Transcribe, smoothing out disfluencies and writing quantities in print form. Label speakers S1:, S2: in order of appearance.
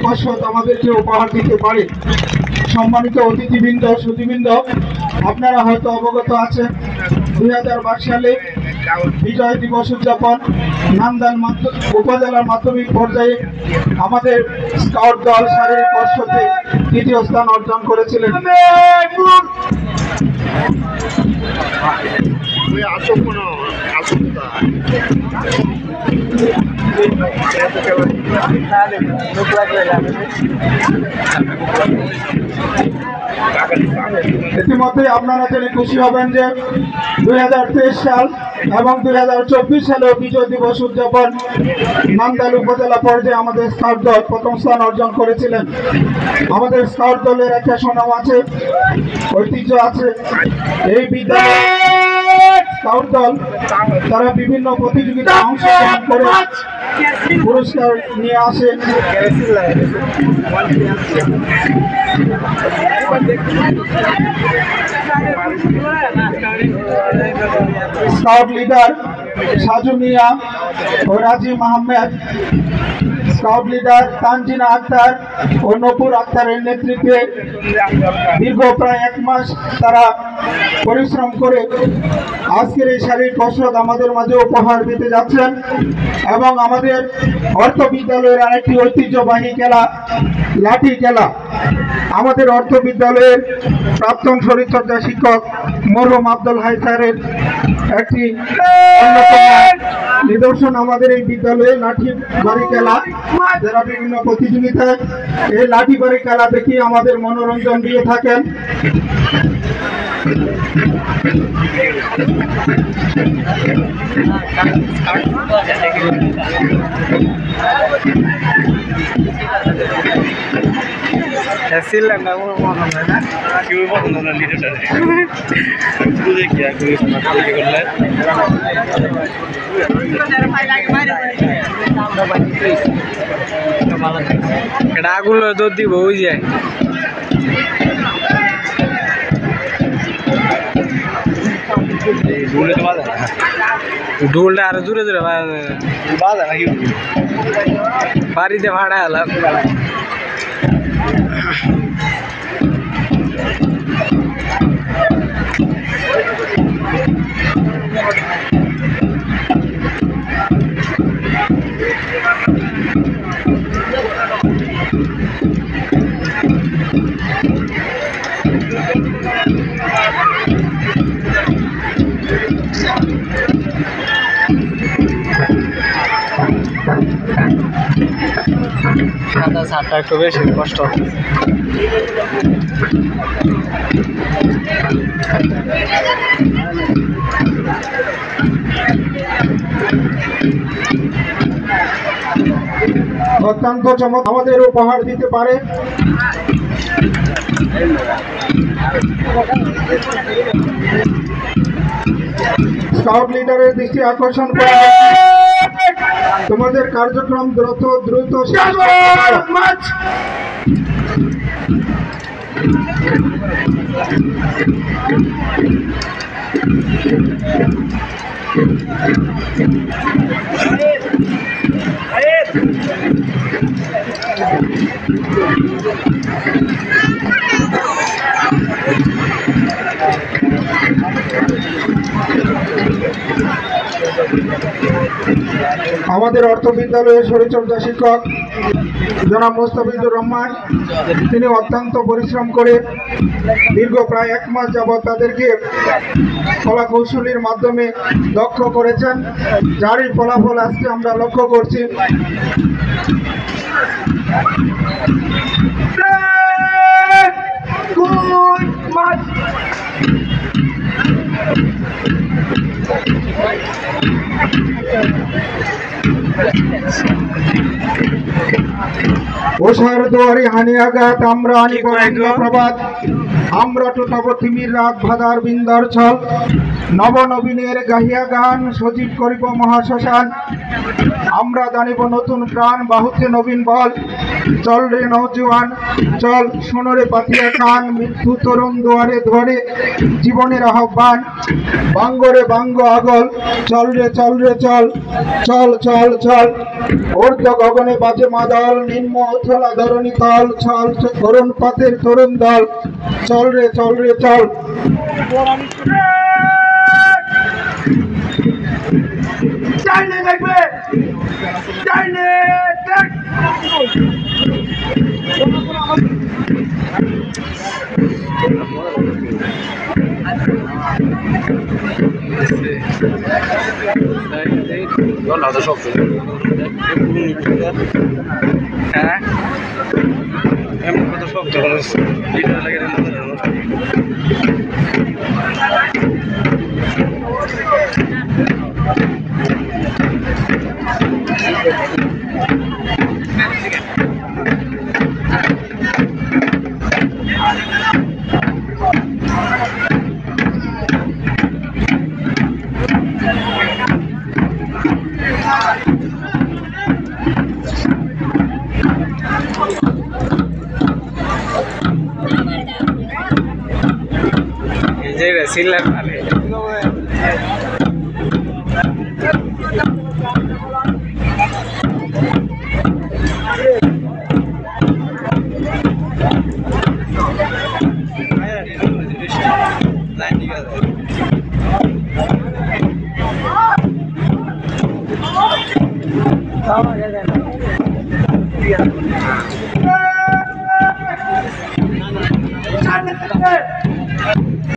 S1: কসরত আমাদেরকে উপহার দিতে পারে। সম্মানিত অতিথিবৃন্দ, সুধীবৃন্দ, আপনারা হয়তো অবগত আছেন 2022 সালে বিজয় দিবস উদযাপন নান্দাইল উপজেলার মাধ্যমিক পর্যায়ে আমাদের স্কাউট দল শারীরিক কসরতে তৃতীয় স্থান অর্জন করেছিলেন। ইতিমধ্যে আপনারা জেনে খুশি হবেন যে 2023 সাল এবং 2024 সালে বিজয় দিবস উদযাপন নান্দাইল উপজেলা পর্যায়ে আমাদের স্কাউট দল প্রথম স্থান অর্জন করেছিলেন। আমাদের স্কাউট দলের একটা সুনাম আছে, ঐতিহ্য আছে। এই বিদ্যালয় স্কাউট দল তারা বিভিন্ন প্রতিযোগিতায় অংশগ্রহণ করে পুরস্কার নিয়ে আসে। স্কাউট লিডার সাজু মিয়া ও রাজিম আহমেদ, স্কাউট লিডার তানজিনা আক্তার ও নপুর আক্তারের নেতৃত্বে দীর্ঘ প্রায় 1 মাস তারা পরিশ্রম করে আজকের এই শারীরিক কসরত আমাদের মাঝে উপহার দিতে যাচ্ছেন। এবং আমাদের অর্থ বিদ্যালয়ের আরেকটি ঐতিহ্যবাহী খেলা লাঠি খেলা, আমাদের অর্থ বিদ্যালয়ের প্রাক্তন শরীরচর্চা শিক্ষক মরহুম আব্দুল হাই স্যারের একটি অন্যতম নিদর্শন আমাদের এই বিদ্যালয়ে লাঠি বাড়ি খেলা। যারা বিভিন্ন প্রতিযোগিতায় এই লাঠি বাড়ি খেলা দেখে আমাদের মনোরঞ্জন দিয়ে থাকেন।
S2: আগুন দৌড় দিব ওই যায় ঢোলটা আরো জোরে জোরে বাজা নাকি বাড়িতে ভাড়া এলাম। সাদা সাতটা একটু বেশি কষ্ট।
S1: অত্যন্ত চমৎকার আমাদের উপহার দিতে পারে। স্কাউট লিডারের দৃষ্টি আকর্ষণ করে তোমাদের কার্যক্রম দ্রুত আমাদের অর্থ বিদ্যালয়ের শরীরচর্চা শিক্ষক জনাব মোস্তাফিজুর রহমান, তিনি অত্যন্ত পরিশ্রম করে দীর্ঘ প্রায় 1 মাস যাবৎ তাদেরকে কলা কৌশলীর মাধ্যমে দক্ষ করেছেন, যারই ফলাফল আজকে আমরা লক্ষ্য করছি। ওষার দুয়ারি হানিয়াঘাত আমরা প্রভাত আমরা টুটাব তিমির রাত ভাদার বিন্দার ছল নবনবীনের গাহিয়া গান সজীব করিব মহাশ্মশান আমরা জানিব নতুন প্রাণ বাহুতে নবীন বল চল রে নৌজওয়ান চল সোনরে পাতিয়া কান মৃত্যু তরুণ দুয়ারে দুয়ারে জীবনের আহ্বান বাঙ্গরে বাঙ্গ আগল চল রে চল চল চল চল ঊর্ধ্ব গগনে বাজে মাদল নিম্ন চলা ধরণী তল ছল তরুণ পথের তরুণ দল চল রে চল রে চল চাইলে দেখবে চাইলে
S2: হ্যাঁ এমন কত শব্দ লিটার লাগে সিলার মানে
S1: ঠিক আছে